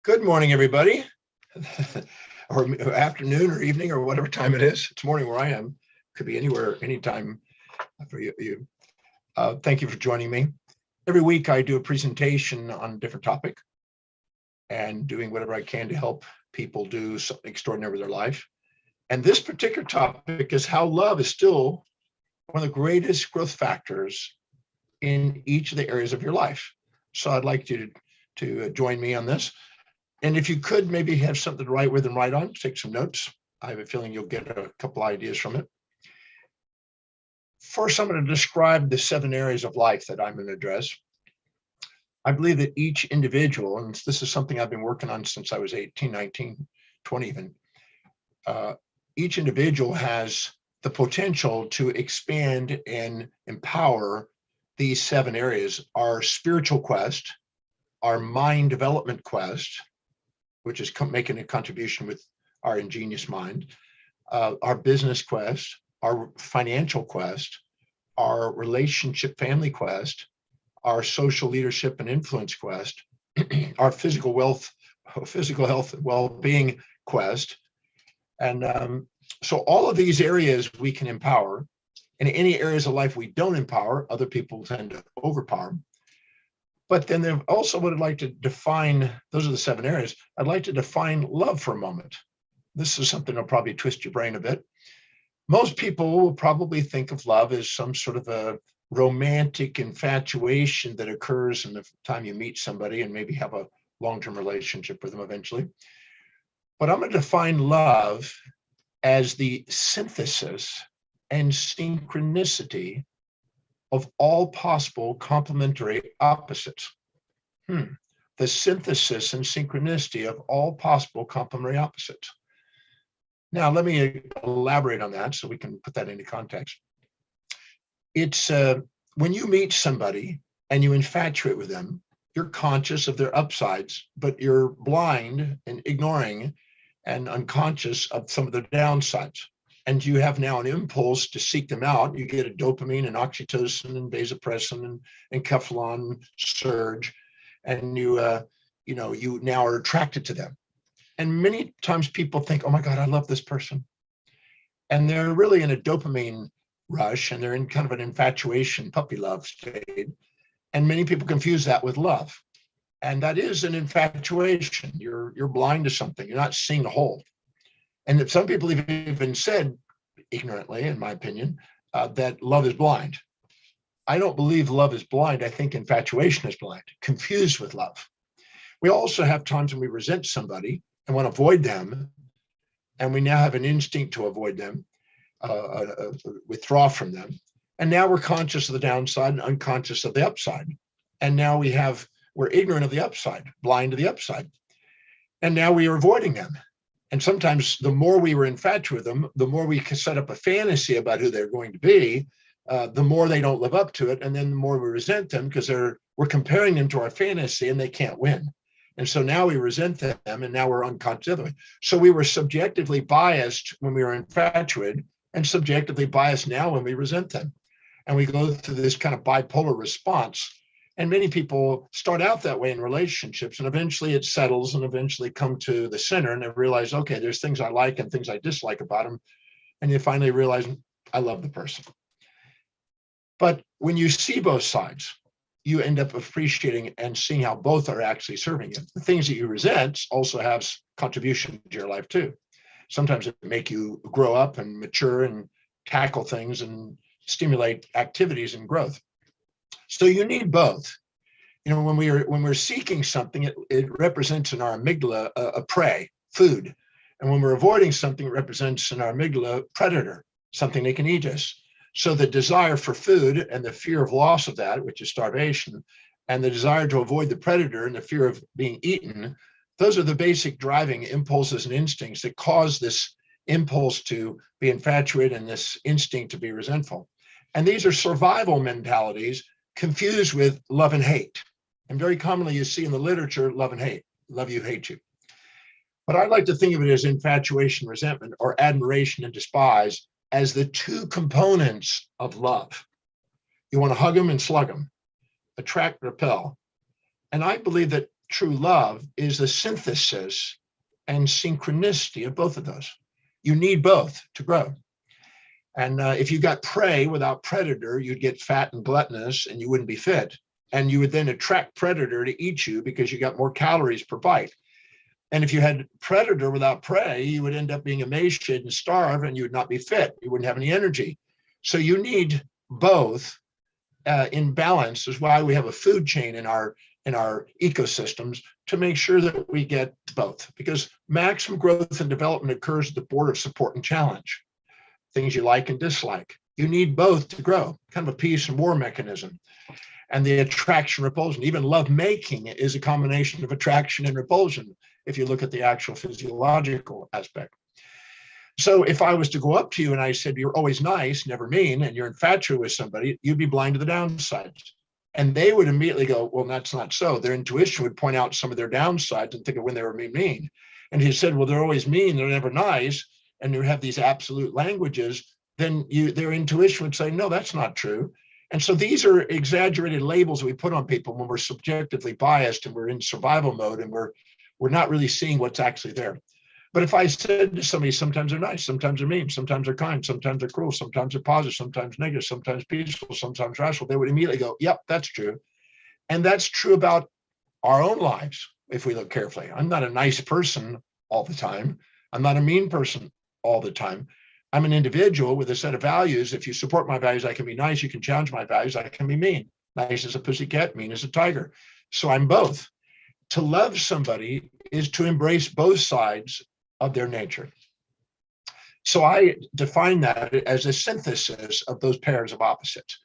Good morning, everybody, or afternoon or evening or whatever time it is. It's morning where I am. Could be anywhere, anytime for you. Thank you for joining me. Every week I do a presentation on a different topic and doing whatever I can to help people do something extraordinary with their life. And this particular topic is how love is still one of the greatest growth factors in each of the areas of your life. So I'd like you to join me on this. And if you could maybe have something to write with and write on, take some notes. I have a feeling you'll get a couple ideas from it. First, I'm going to describe the 7 areas of life that I'm going to address. I believe that each individual, and this is something I've been working on since I was 18, 19, 20 even, each individual has the potential to expand and empower these 7 areas: our spiritual quest, our mind development quest, which is making a contribution with our ingenious mind, our business quest, our financial quest, our relationship family quest, our social leadership and influence quest, our physical health and well-being quest. And so all of these areas we can empower. In any areas of life we don't empower, other people tend to overpower. But then there also what I'd like to define, those are the 7 areas. I'd like to define love for a moment. This is something that'll probably twist your brain a bit. Most people will probably think of love as some sort of a romantic infatuation that occurs in the time you meet somebody and maybe have a long-term relationship with them eventually. But I'm going to define love as the synthesis and synchronicity of all possible complementary opposites. The synthesis and synchronicity of all possible complementary opposites. Now, let me elaborate on that so we can put that into context. It's when you meet somebody and you infatuate with them, you're conscious of their upsides, but you're blind and ignoring and unconscious of some of their downsides. And you have now an impulse to seek them out. You get a dopamine and oxytocin and vasopressin and enkephalin surge, and you now are attracted to them. And many times people think, oh my God, I love this person. And they're really in a dopamine rush, and they're in kind of an infatuation, puppy love state. And many people confuse that with love. And that is an infatuation. You're blind to something. You're not seeing the whole. And that some people have even said, ignorantly, in my opinion, that love is blind. I don't believe love is blind. I think infatuation is blind, confused with love. We also have times when we resent somebody and want to avoid them, and we now have an instinct to avoid them, withdraw from them. And now we're conscious of the downside and unconscious of the upside. And now we're ignorant of the upside, blind to the upside. And now we are avoiding them. And sometimes the more we were infatuated with them, the more we can set up a fantasy about who they're going to be, the more they don't live up to it. And then the more we resent them because we're comparing them to our fantasy and they can't win. And so now we resent them, and now we're unconscious of it. So we were subjectively biased when we were infatuated and subjectively biased now when we resent them. And we go through this kind of bipolar response. And many people start out that way in relationships, and eventually it settles and eventually come to the center and they realize, okay, there's things I like and things I dislike about them. And you finally realize, I love the person. But when you see both sides, you end up appreciating and seeing how both are actually serving you. The things that you resent also have contribution to your life too. Sometimes it make you grow up and mature and tackle things and stimulate activities and growth. So you need both. When we're seeking something, it represents in our amygdala a prey, food. And when we're avoiding something, it represents in our amygdala predator, something that can eat us. So the desire for food and the fear of loss of that, which is starvation, and the desire to avoid the predator and the fear of being eaten, those are the basic driving impulses and instincts that cause this impulse to be infatuated and this instinct to be resentful. And these are survival mentalities confused with love and hate. And very commonly you see in the literature, love and hate, love you, hate you. But I like to think of it as infatuation, resentment, or admiration and despise as the 2 components of love. You want to hug them and slug them, attract, repel. And I believe that true love is the synthesis and synchronicity of both of those. You need both to grow. And if you got prey without predator, you'd get fat and gluttonous and you wouldn't be fit. And you would then attract predator to eat you because you got more calories per bite. And if you had predator without prey, you would end up being emaciated and starve, and you would not be fit. You wouldn't have any energy. So you need both in balance. Is why we have a food chain in our ecosystems to make sure that we get both, because maximum growth and development occurs at the border of support and challenge, things you like and dislike. You need both to grow, kind of a peace and war mechanism. And the attraction, repulsion, even love making is a combination of attraction and repulsion, if you look at the actual physiological aspect. So if I was to go up to you and I said, you're always nice, never mean, and you're infatuated with somebody, you'd be blind to the downsides. And they would immediately go, well, that's not so. Their intuition would point out some of their downsides and think of when they were mean. And he said, well, they're always mean, they're never nice, and you have these absolute languages, then their intuition would say, no, that's not true. And so these are exaggerated labels we put on people when we're subjectively biased and we're in survival mode and we're not really seeing what's actually there. But if I said to somebody, sometimes they're nice, sometimes they're mean, sometimes they're kind, sometimes they're cruel, sometimes they're positive, sometimes negative, sometimes peaceful, sometimes rational, they would immediately go, yep, that's true. And that's true about our own lives, if we look carefully. I'm not a nice person all the time. I'm not a mean person all the time. I'm an individual with a set of values. If you support my values, I can be nice. You can challenge my values, I can be mean. Nice as a pussycat, mean as a tiger. So I'm both. To love somebody is to embrace both sides of their nature. So I define that as a synthesis of those pairs of opposites.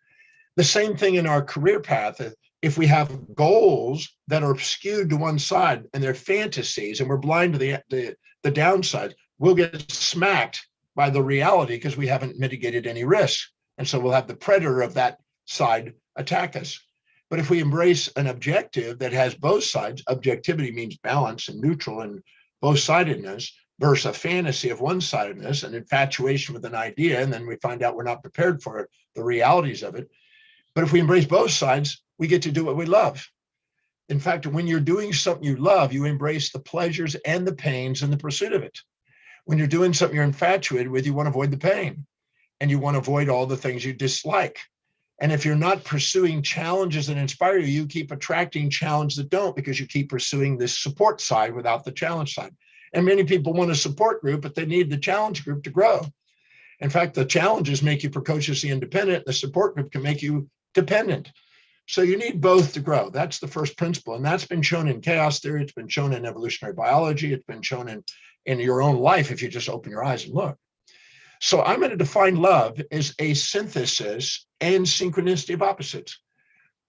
The same thing in our career path. If we have goals that are skewed to one side and they're fantasies and we're blind to the downside, we'll get smacked by the reality because we haven't mitigated any risk. And so we'll have the predator of that side attack us. But if we embrace an objective that has both sides, objectivity means balance and neutral and both-sidedness, versus a fantasy of one-sidedness and infatuation with an idea, and then we find out we're not prepared for it, the realities of it. But if we embrace both sides, we get to do what we love. In fact, when you're doing something you love, you embrace the pleasures and the pains in the pursuit of it. When you're doing something you're infatuated with, you want to avoid the pain and you want to avoid all the things you dislike. And if you're not pursuing challenges that inspire you, you keep attracting challenges that don't, because you keep pursuing this support side without the challenge side. And many people want a support group, but they need the challenge group to grow. In fact, the challenges make you precociously independent. The support group can make you dependent. So you need both to grow. That's the first principle. And that's been shown in chaos theory. It's been shown in evolutionary biology. It's been shown in your own life if you just open your eyes and look. So I'm going to define love as a synthesis and synchronicity of opposites.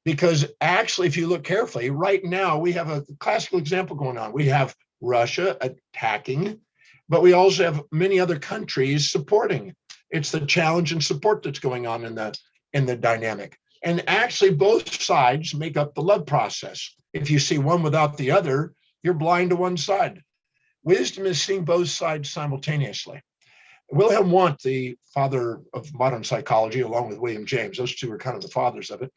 Because actually, if you look carefully, right now we have a classical example going on. We have Russia attacking, but we also have many other countries supporting. It's the challenge and support that's going on in the dynamic. And actually, both sides make up the love process. If you see one without the other, you're blind to one side. Wisdom is seeing both sides simultaneously. Wilhelm Wundt, the father of modern psychology, along with William James, those two are kind of the fathers of it.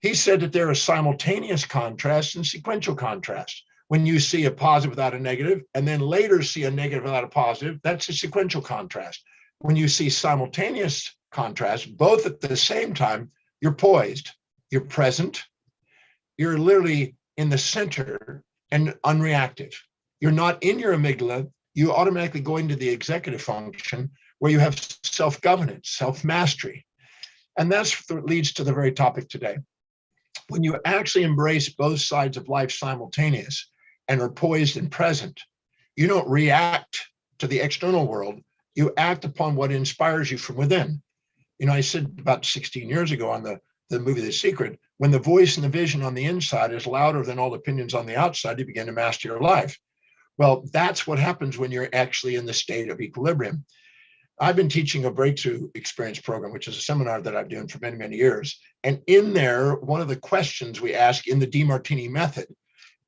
He said that there are simultaneous contrast and sequential contrast. When you see a positive without a negative, and then later see a negative without a positive, that's a sequential contrast. When you see simultaneous contrast, both at the same time, you're poised, you're present, you're literally in the center and unreactive. You're not in your amygdala, you automatically go into the executive function where you have self-governance, self-mastery. And that's what leads to the very topic today. When you actually embrace both sides of life simultaneous and are poised and present, you don't react to the external world, you act upon what inspires you from within. You know, I said about 16 years ago on the movie The Secret, when the voice and the vision on the inside is louder than all the opinions on the outside, you begin to master your life. Well, that's what happens when you're actually in the state of equilibrium. I've been teaching a breakthrough experience program, which is a seminar that I've done for many, many years. And in there, one of the questions we ask in the Demartini method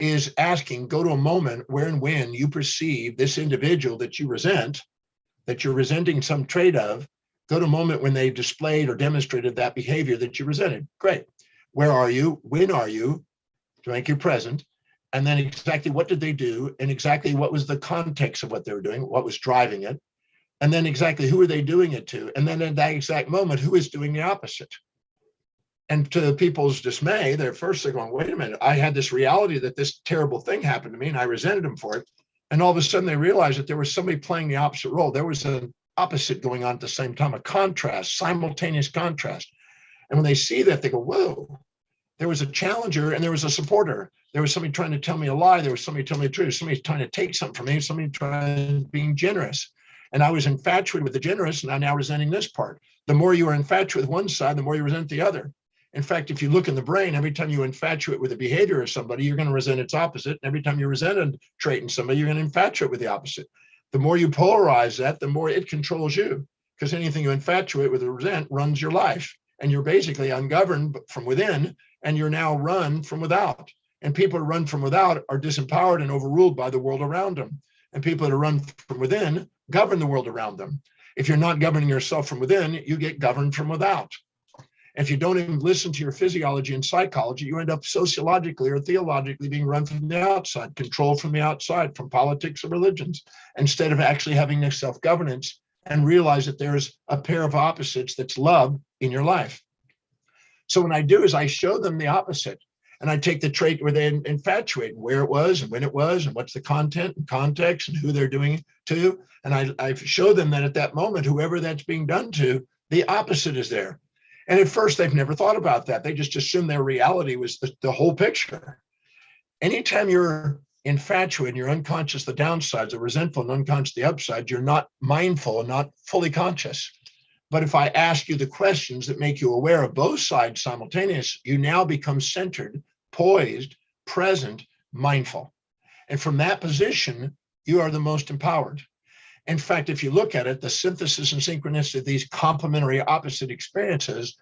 is asking, go to a moment where and when you perceive this individual that you resent, that you're resenting some trait of, go to a moment when they displayed or demonstrated that behavior that you resented. Great. Where are you? When are you? To make you present. and then exactly what did they do, and exactly what was the context of what they were doing, what was driving it, and then exactly who are they doing it to, and then in that exact moment, who is doing the opposite. And to people's dismay, they're going, wait a minute, I had this reality that this terrible thing happened to me and I resented them for it. And all of a sudden they realized that there was somebody playing the opposite role. There was an opposite going on at the same time, a contrast, simultaneous contrast. And when they see that, they go, whoa, there was a challenger and there was a supporter. There was somebody trying to tell me a lie. There was somebody telling me the truth. Somebody trying to take something from me. Somebody trying being generous. And I was infatuated with the generous, and I'm now resenting this part. The more you are infatuated with one side, the more you resent the other. In fact, if you look in the brain, every time you infatuate with a behavior of somebody, you're going to resent its opposite. And every time you resent a trait in somebody, you're going to infatuate with the opposite. The more you polarize that, the more it controls you, because anything you infatuate with or resent runs your life. And you're basically ungoverned from within, and you're now run from without. And people who run from without are disempowered and overruled by the world around them. And people that run from within govern the world around them. If you're not governing yourself from within, you get governed from without. If you don't even listen to your physiology and psychology, you end up sociologically or theologically being run from the outside, controlled from the outside, from politics or religions, instead of actually having this self-governance and realize that there's a pair of opposites that's love in your life. So what I do is I show them the opposite, and I take the trait where they infatuate, where it was and when it was and what's the content and context and who they're doing it to. And I show them that at that moment, whoever that's being done to, the opposite is there. And at first, they've never thought about that. They just assume their reality was the whole picture. Anytime you're infatuated, you're unconscious the downsides, or resentful and unconscious the upsides, you're not mindful and not fully conscious. But if I ask you the questions that make you aware of both sides simultaneous, you now become centered, poised, present, mindful. And from that position, you are the most empowered. In fact, if you look at it, the synthesis and synchronicity of these complementary opposite experiences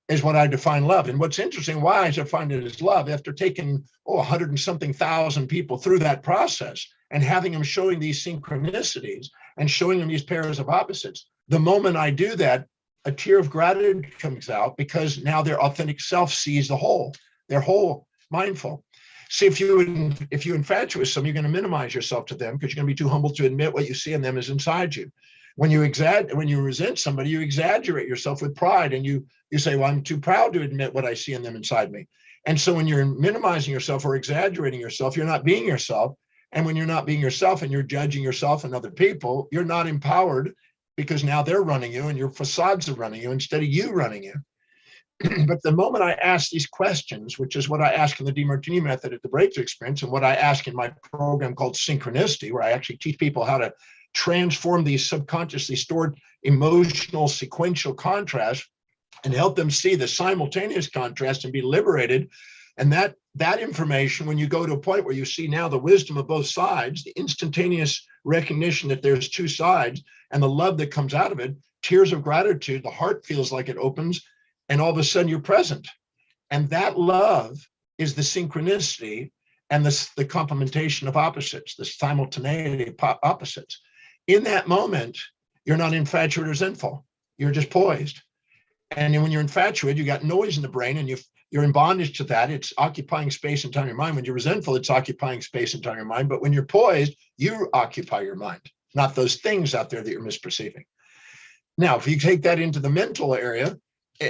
is what I define love. And what's interesting, why I define it as love, after taking 100 and something thousand people through that process and having them showing these synchronicities and showing them these pairs of opposites, the moment I do that, a tear of gratitude comes out, because now their authentic self sees the whole, their whole mindful. See, if you infatuate with someone, you're going to minimize yourself to them because you're going to be too humble to admit what you see in them is inside you. When you resent somebody, you exaggerate yourself with pride, and you say, well, I'm too proud to admit what I see in them inside me. And so when you're minimizing yourself or exaggerating yourself, you're not being yourself. And when you're not being yourself and you're judging yourself and other people, you're not empowered, because now they're running you and your facades are running you instead of you running you. But the moment I ask these questions, which is what I ask in the Demartini method at the Breakthrough Experience, and what I ask in my program called Synchronicity, where I actually teach people how to transform these subconsciously stored emotional sequential contrasts and help them see the simultaneous contrast and be liberated. And that information, when you go to a point where you see now the wisdom of both sides, the instantaneous recognition that there's two sides, and the love that comes out of it, tears of gratitude, the heart feels like it opens, and all of a sudden you're present. And that love is the synchronicity and the complementation of opposites, the simultaneity of opposites. In that moment, you're not infatuated or resentful. You're just poised. And then when you're infatuated, you got noise in the brain, and you're in bondage to that. It's occupying space and time in your mind. When you're resentful, it's occupying space and time in your mind. But when you're poised, you occupy your mind, not those things out there that you're misperceiving. Now, if you take that into the mental area,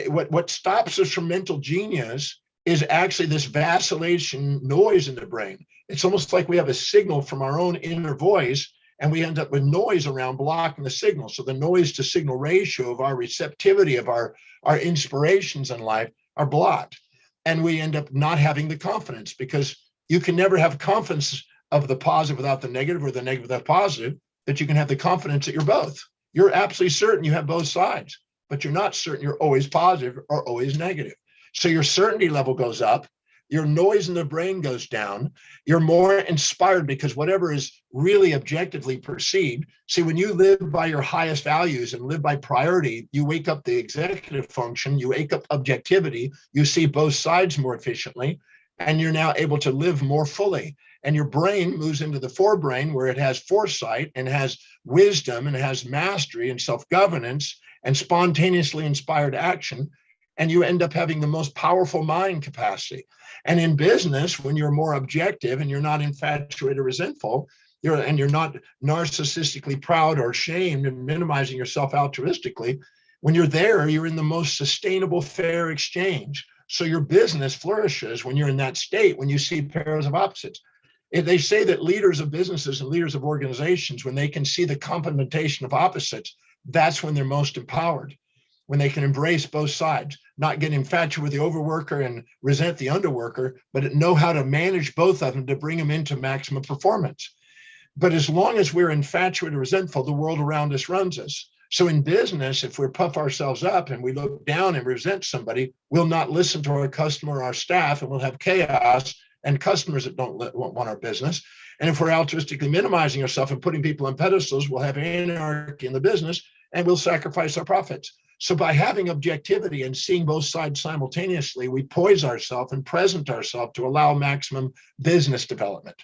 what stops us from mental genius is actually this vacillation noise in the brain. It's almost like we have a signal from our own inner voice, and we end up with noise around blocking the signal. So the noise to signal ratio of our receptivity of our inspirations in life are blocked. And we end up not having the confidence, because you can never have confidence of the positive without the negative, or the negative without positive, that you can have the confidence that you're both. You're absolutely certain you have both sides, but you're not certain you're always positive or always negative. So your certainty level goes up, your noise in the brain goes down, you're more inspired, because whatever is really objectively perceived. See, when you live by your highest values and live by priority, you wake up the executive function, you wake up objectivity, you see both sides more efficiently, and you're now able to live more fully. And your brain moves into the forebrain, where it has foresight and has wisdom and has mastery and self-governance and spontaneously inspired action. and you end up having the most powerful mind capacity. And in business, when you're more objective and you're not infatuated or resentful, you're not narcissistically proud or ashamed and minimizing yourself altruistically, when you're there, you're in the most sustainable, fair exchange. So your business flourishes when you're in that state, when you see pairs of opposites. They say that leaders of businesses and leaders of organizations, when they can see the complementation of opposites, that's when they're most empowered, when they can embrace both sides, not get infatuated with the overworker and resent the underworker, but know how to manage both of them to bring them into maximum performance. But as long as we're infatuated or resentful, the world around us runs us. So in business, if we puff ourselves up and we look down and resent somebody, we'll not listen to our customer or our staff, and we'll have chaos and customers that don't want our business. And if we're altruistically minimizing ourselves and putting people on pedestals, we'll have anarchy in the business and we'll sacrifice our profits. So by having objectivity and seeing both sides simultaneously, we poise ourselves and present ourselves to allow maximum business development.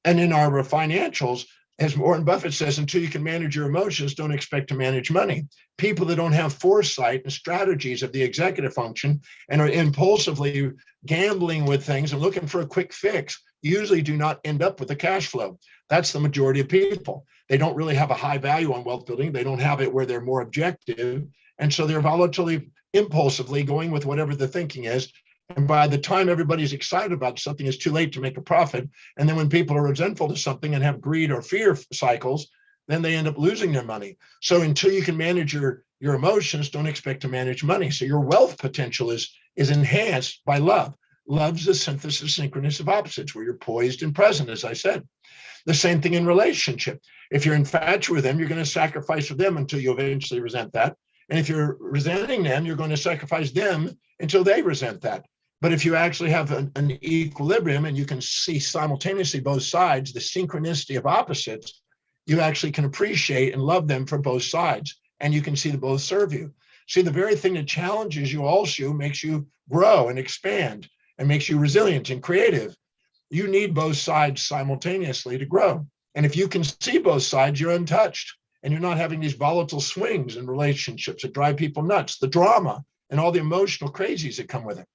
And in our financials, as Warren Buffett says, until you can manage your emotions, don't expect to manage money. People that don't have foresight and strategies of the executive function and are impulsively gambling with things and looking for a quick fix usually do not end up with a cash flow. That's the majority of people. They don't really have a high value on wealth building. They don't have it where they're more objective. And so they're voluntarily, impulsively going with whatever the thinking is. And by the time everybody's excited about something, it's too late to make a profit. And then when people are resentful to something and have greed or fear cycles, then they end up losing their money. So until you can manage your emotions, don't expect to manage money. So your wealth potential is enhanced by love. Love's the synthesis synchronous of opposites, where you're poised and present, as I said. The same thing in relationship. If you're infatuated with them, you're going to sacrifice for them until you eventually resent that. And if you're resenting them, you're going to sacrifice them until they resent that. But if you actually have an equilibrium and you can see simultaneously both sides, the synchronicity of opposites, you actually can appreciate and love them for both sides. And you can see that both serve you. See, the very thing that challenges you also makes you grow and expand and makes you resilient and creative. You need both sides simultaneously to grow. And if you can see both sides, you're untouched. And you're not having these volatile swings in relationships that drive people nuts, the drama and all the emotional crazies that come with it.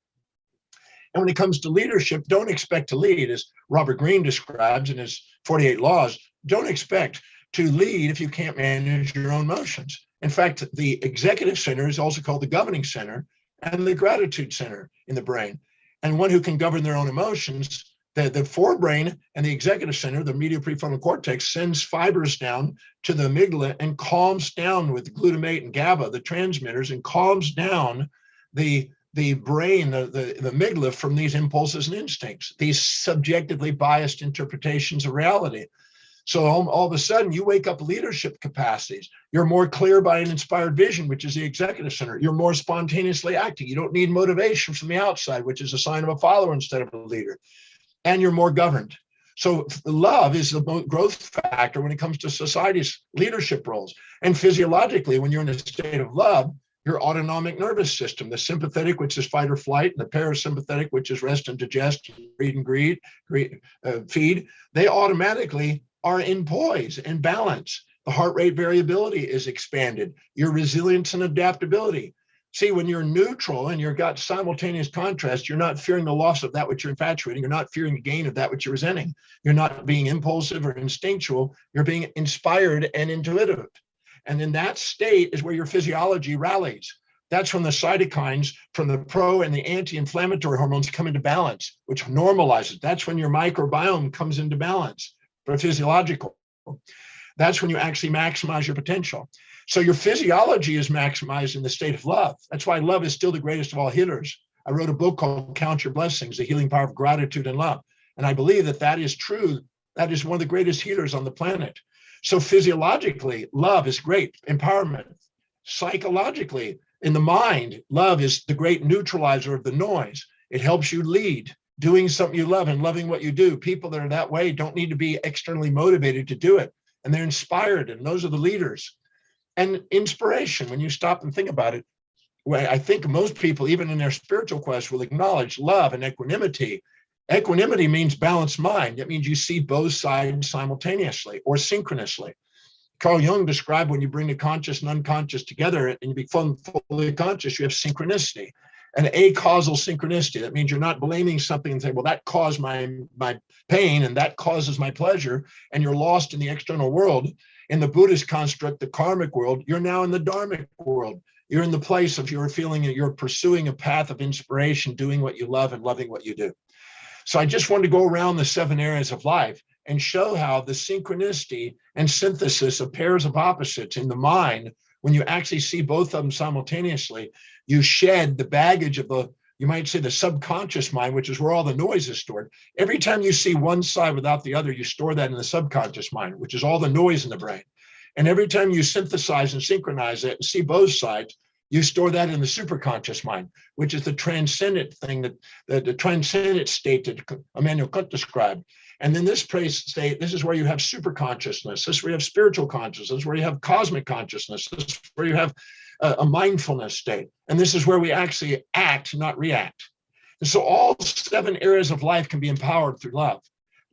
And when it comes to leadership, don't expect to lead, as Robert Greene describes in his 48 Laws. Don't expect to lead if you can't manage your own emotions. In fact, the executive center is also called the governing center and the gratitude center in the brain. And one who can govern their own emotions, the forebrain and the executive center, the medial prefrontal cortex, sends fibers down to the amygdala and calms down with glutamate and GABA, the transmitters, and calms down the brain, the amygdala, from these impulses and instincts, these subjectively biased interpretations of reality. So all of a sudden, you wake up leadership capacities. You're more clear by an inspired vision, which is the executive center. You're more spontaneously acting. You don't need motivation from the outside, which is a sign of a follower instead of a leader. And you're more governed. So love is the growth factor when it comes to society's leadership roles. And physiologically, when you're in a state of love, your autonomic nervous system, the sympathetic, which is fight or flight, and the parasympathetic, which is rest and digest, greed and feed, they automatically are in poise and balance. The heart rate variability is expanded. Your resilience and adaptability. See, when you're neutral and you've got simultaneous contrast, you're not fearing the loss of that which you're infatuating. You're not fearing the gain of that which you're resenting. You're not being impulsive or instinctual. You're being inspired and intuitive. And in that state is where your physiology rallies. That's when the cytokines from the pro and the anti-inflammatory hormones come into balance, which normalizes. That's when your microbiome comes into balance for physiological. That's when you actually maximize your potential. So your physiology is maximized in the state of love. That's why love is still the greatest of all healers. I wrote a book called Count Your Blessings, The Healing Power of Gratitude and Love. And I believe that that is true. That is one of the greatest healers on the planet. So physiologically, love is great empowerment. Psychologically, in the mind, love is the great neutralizer of the noise. It helps you lead, doing something you love and loving what you do. People that are that way don't need to be externally motivated to do it. And they're inspired, and those are the leaders. And inspiration, when you stop and think about it, well, I think most people, even in their spiritual quest, will acknowledge love and equanimity. Equanimity means balanced mind. That means you see both sides simultaneously or synchronously. Carl Jung described when you bring the conscious and unconscious together and you become fully conscious, you have synchronicity. an acausal synchronicity. That means you're not blaming something and saying, well, that caused my pain and that causes my pleasure, and you're lost in the external world. In the Buddhist construct, the karmic world, you're now in the dharmic world. You're in the place of you're feeling that you're pursuing a path of inspiration, doing what you love and loving what you do. So I just wanted to go around the 7 areas of life and show how the synchronicity and synthesis of pairs of opposites in the mind, when you actually see both of them simultaneously, you shed the baggage of the, you might say, the subconscious mind, which is where all the noise is stored. Every time you see one side without the other, you store that in the subconscious mind, which is all the noise in the brain. And every time you synthesize and synchronize it and see both sides, you store that in the superconscious mind, which is the transcendent thing, that the transcendent state that Immanuel Kant described. And then this state, this is where you have superconsciousness. This is where you have spiritual consciousness. This is where you have cosmic consciousness. This is where you have a mindfulness state. And this is where we actually act, not react. And so all 7 areas of life can be empowered through love.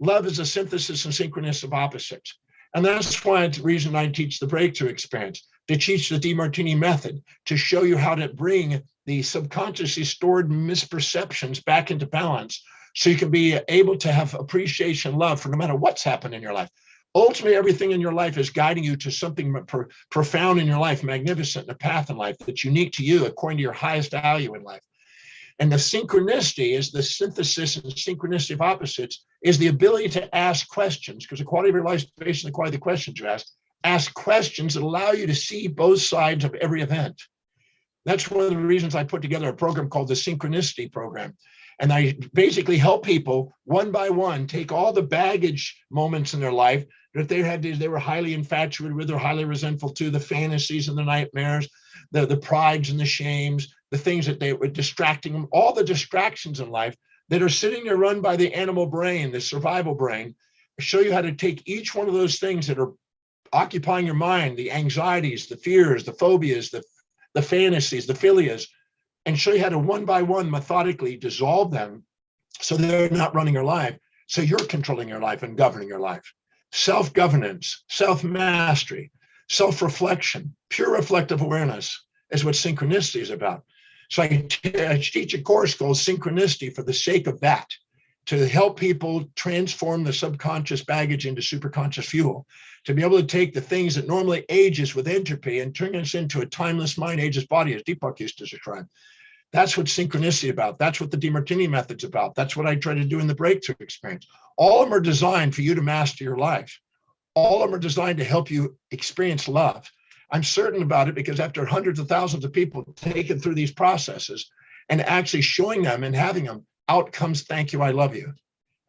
Love is a synthesis and synchronicity of opposites. And that's why the reason I teach the breakthrough experience, to teach the Demartini method, to show you how to bring the subconsciously stored misperceptions back into balance so you can be able to have appreciation, love for no matter what's happened in your life. Ultimately, everything in your life is guiding you to something profound in your life, magnificent, and a path in life that's unique to you according to your highest value in life. And the synchronicity is the synthesis and synchronicity of opposites, is the ability to ask questions, because the quality of your life is based on the quality of the questions you ask. Ask questions that allow you to see both sides of every event. That's one of the reasons I put together a program called the Synchronicity Program. And I basically help people one by one take all the baggage moments in their life that they were highly infatuated with, or highly resentful to, the fantasies and the nightmares, the prides and the shames, the things that they were distracting them, all the distractions in life that are sitting there run by the animal brain, the survival brain. I show you how to take each one of those things that are occupying your mind, the anxieties, the fears, the phobias, the fantasies, the philias, and show you how to one by one methodically dissolve them so they're not running your life, so you're controlling your life and governing your life. Self-governance, self-mastery, self-reflection, pure reflective awareness is what synchronicity is about. So I teach a course called Synchronicity for the sake of that, to help people transform the subconscious baggage into superconscious fuel, to be able to take the things that normally age us with entropy and turn us into a timeless mind, ageless body, as Deepak used to describe. That's what synchronicity is about. That's what the Demartini method's about. That's what I try to do in the breakthrough experience. All of them are designed for you to master your life. All of them are designed to help you experience love. I'm certain about it because after hundreds of thousands of people taken through these processes and actually showing them and having them, out comes thank you, I love you.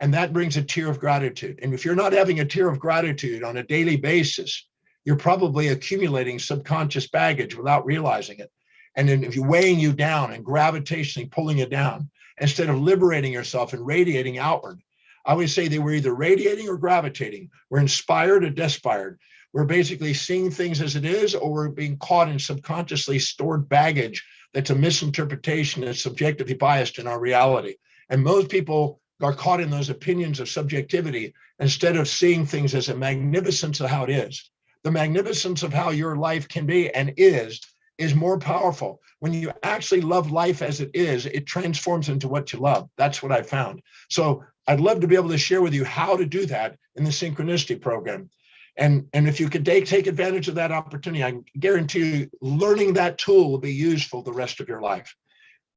And that brings a tear of gratitude. And if you're not having a tear of gratitude on a daily basis, you're probably accumulating subconscious baggage without realizing it. And then if you're weighing you down and gravitationally pulling you down, instead of liberating yourself and radiating outward, I always say they were either radiating or gravitating. We're inspired or despired. We're basically seeing things as it is, or we're being caught in subconsciously stored baggage that's a misinterpretation and subjectively biased in our reality. And most people are caught in those opinions of subjectivity instead of seeing things as a magnificence of how it is. The magnificence of how your life can be and is more powerful. When you actually love life as it is, it transforms into what you love. That's what I found. So I'd love to be able to share with you how to do that in the Synchronicity Program. And if you could take advantage of that opportunity, I guarantee you learning that tool will be useful the rest of your life.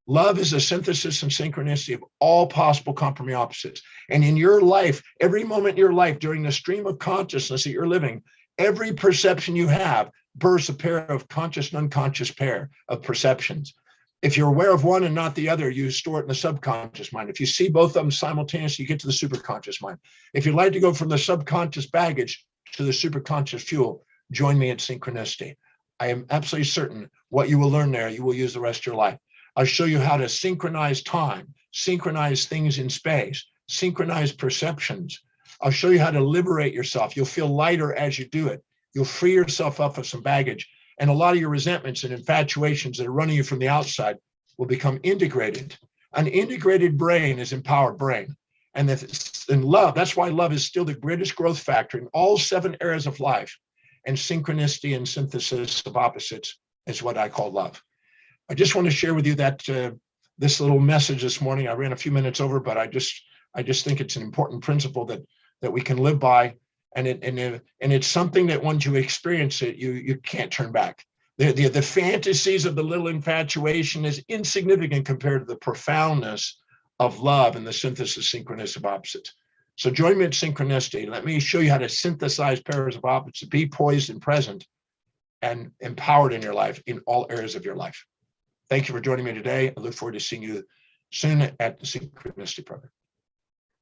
Love is a synthesis and synchronicity of all possible complementary opposites. And in your life, every moment in your life, during the stream of consciousness that you're living, every perception you have births a pair of conscious and unconscious pair of perceptions. If you're aware of one and not the other, you store it in the subconscious mind. If you see both of them simultaneously, you get to the superconscious mind. If you'd like to go from the subconscious baggage to the superconscious fuel, join me at Synchronicity. I am absolutely certain what you will learn there, you will use the rest of your life. I'll show you how to synchronize time, synchronize things in space, synchronize perceptions. I'll show you how to liberate yourself. You'll feel lighter as you do it. You'll free yourself up of some baggage. And a lot of your resentments and infatuations that are running you from the outside will become integrated. An integrated brain is empowered brain. And love, that's why love is still the greatest growth factor in all 7 areas of life. And synchronicity and synthesis of opposites is what I call love. I just want to share with you that this little message this morning. I ran a few minutes over, but I just think it's an important principle that we can live by, and it's something that once you experience it, you can't turn back. The fantasies of the little infatuation is insignificant compared to the profoundness of love and the synthesis synchronous of opposites. So join me at synchronicity. Let me show you how to synthesize pairs of opposites, be poised and present and empowered in your life, in all areas of your life. Thank you for joining me today. I look forward to seeing you soon at the Synchronicity program.